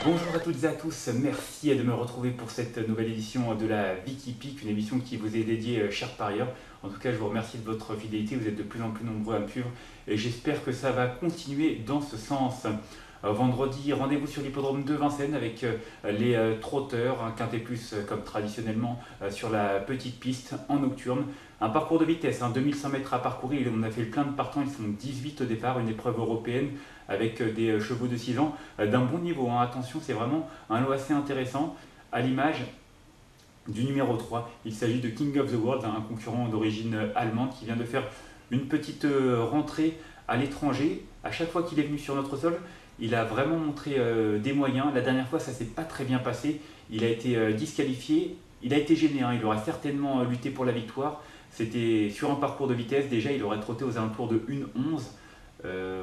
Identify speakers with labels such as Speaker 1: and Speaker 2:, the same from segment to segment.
Speaker 1: Bonjour à toutes et à tous, merci de me retrouver pour cette nouvelle édition de la Wikipédia, une émission qui vous est dédiée, chers parieurs. En tout cas, je vous remercie de votre fidélité, vous êtes de plus en plus nombreux à me suivre et j'espère que ça va continuer dans ce sens. Vendredi, rendez-vous sur l'hippodrome de Vincennes avec les trotteurs, un quintet plus comme traditionnellement sur la petite piste en nocturne. Un parcours de vitesse, 2100 mètres à parcourir, on a fait le plein de partants, ils sont 18 au départ, une épreuve européenne avec des chevaux de 6 ans d'un bon niveau. Attention, c'est vraiment un lot assez intéressant à l'image du numéro 3. Il s'agit de King of the World, un concurrent d'origine allemande qui vient de faire une petite rentrée à l'étranger. À chaque fois qu'il est venu sur notre sol, il a vraiment montré des moyens. La dernière fois, ça ne s'est pas très bien passé. Il a été disqualifié. Il a été gêné. Il aurait certainement lutté pour la victoire. C'était sur un parcours de vitesse. Déjà, il aurait trotté aux alentours de 1,11.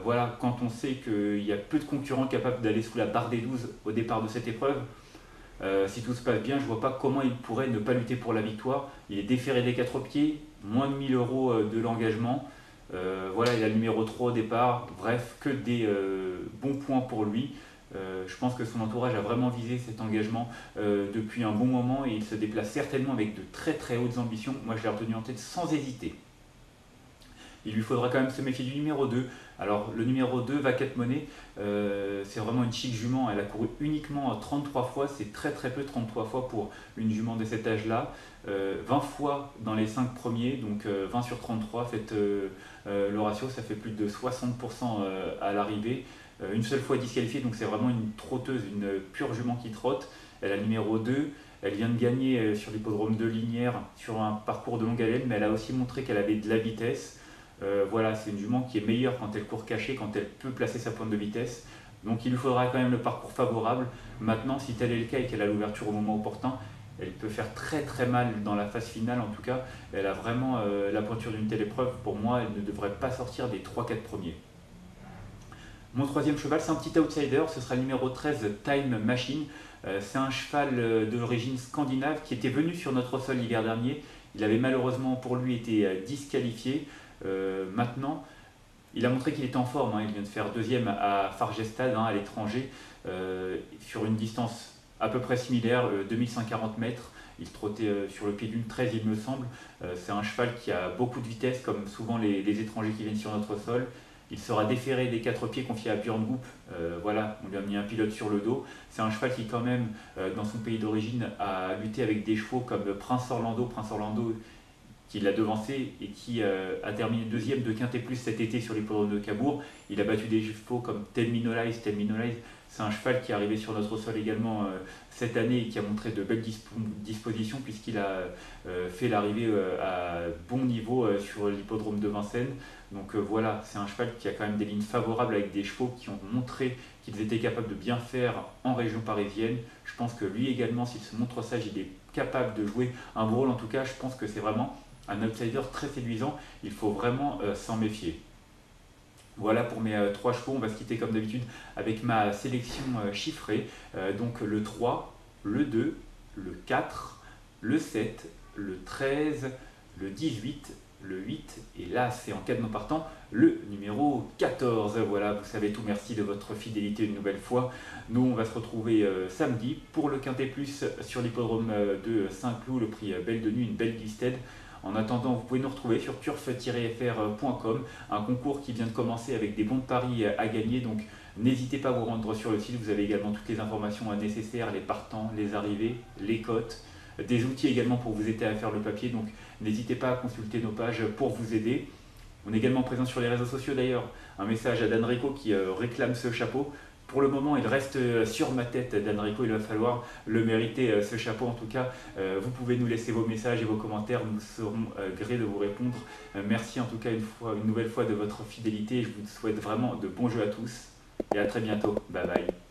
Speaker 1: Voilà, quand on sait qu'il y a peu de concurrents capables d'aller sous la barre des 12 au départ de cette épreuve, si tout se passe bien, je ne vois pas comment il pourrait ne pas lutter pour la victoire. Il est déféré des 4 pieds, moins de 1000 euros de l'engagement. Voilà, il a le numéro 3 au départ. Bref, que des bons points pour lui. Je pense que son entourage a vraiment visé cet engagement depuis un bon moment et il se déplace certainement avec de très très hautes ambitions. Moi, je l'ai retenu en tête sans hésiter. Il lui faudra quand même se méfier du numéro 2. Alors le numéro 2, Vaquette Monnaie, c'est vraiment une chic jument. Elle a couru uniquement 33 fois, c'est très très peu 33 fois pour une jument de cet âge-là. 20 fois dans les 5 premiers, donc 20 sur 33, faites le ratio, ça fait plus de 60% à l'arrivée. Une seule fois disqualifiée, donc c'est vraiment une trotteuse, une pure jument qui trotte. Elle a le numéro 2. Elle vient de gagner sur l'hippodrome de Linière sur un parcours de longue haleine, mais elle a aussi montré qu'elle avait de la vitesse. Voilà, c'est une jument qui est meilleure quand elle court cachée, quand elle peut placer sa pointe de vitesse. Donc il lui faudra quand même le parcours favorable. Maintenant, si tel est le cas et qu'elle a l'ouverture au moment opportun, elle peut faire très très mal dans la phase finale en tout cas. Elle a vraiment la pointure d'une telle épreuve. Pour moi, elle ne devrait pas sortir des 3-4 premiers. Mon troisième cheval, c'est un petit outsider, ce sera le numéro 13, Time Machine. C'est un cheval d'origine scandinave qui était venu sur notre sol l'hiver dernier. Il avait malheureusement pour lui été disqualifié. Maintenant, il a montré qu'il était en forme. Il vient de faire deuxième à Fargestad, à l'étranger, sur une distance à peu près similaire, 2140 mètres. Il trottait sur le pied d'une 13, il me semble. C'est un cheval qui a beaucoup de vitesse, comme souvent les étrangers qui viennent sur notre sol. Il sera déféré des 4 pieds confiés à Björn Goop. Voilà, on lui a mis un pilote sur le dos. C'est un cheval qui, quand même, dans son pays d'origine, a lutté avec des chevaux comme Prince Orlando. Prince Orlando qui l'a devancé et qui a terminé deuxième de Quintet Plus cet été sur l'hippodrome de Cabourg. Il a battu des chevaux comme Tell Me No Lies. Tell Me No Lies, c'est un cheval qui est arrivé sur notre sol également cette année et qui a montré de belles dispositions puisqu'il a fait l'arrivée à bon niveau sur l'hippodrome de Vincennes. Donc voilà, c'est un cheval qui a quand même des lignes favorables avec des chevaux qui ont montré qu'ils étaient capables de bien faire en région parisienne. Je pense que lui également, s'il se montre sage, il est capable de jouer un beau rôle. En tout cas, je pense que c'est vraiment un outsider très séduisant. Il faut vraiment s'en méfier. Voilà pour mes 3 chevaux. On va se quitter comme d'habitude avec ma sélection chiffrée. Donc le 3, le 2, le 4, le 7, le 13, le 18, le 8 et là c'est en cas de non partant le numéro 14. Voilà, vous savez tout, merci de votre fidélité une nouvelle fois. Nous on va se retrouver samedi pour le Quintet Plus sur l'hippodrome de Saint-Cloud, le prix Belle de Nuit, une belle listed. En attendant, vous pouvez nous retrouver sur turf-fr.com, un concours qui vient de commencer avec des bons de paris à gagner, donc n'hésitez pas à vous rendre sur le site, vous avez également toutes les informations nécessaires, les partants, les arrivées, les cotes, des outils également pour vous aider à faire le papier, donc n'hésitez pas à consulter nos pages pour vous aider. On est également présent sur les réseaux sociaux d'ailleurs, un message à Dan Rico qui réclame ce chapeau. Pour le moment, il reste sur ma tête, Dan Rico, il va falloir le mériter, ce chapeau. En tout cas, vous pouvez nous laisser vos messages et vos commentaires, nous serons grés de vous répondre. Merci en tout cas une nouvelle fois de votre fidélité. Je vous souhaite vraiment de bons jeux à tous et à très bientôt. Bye bye.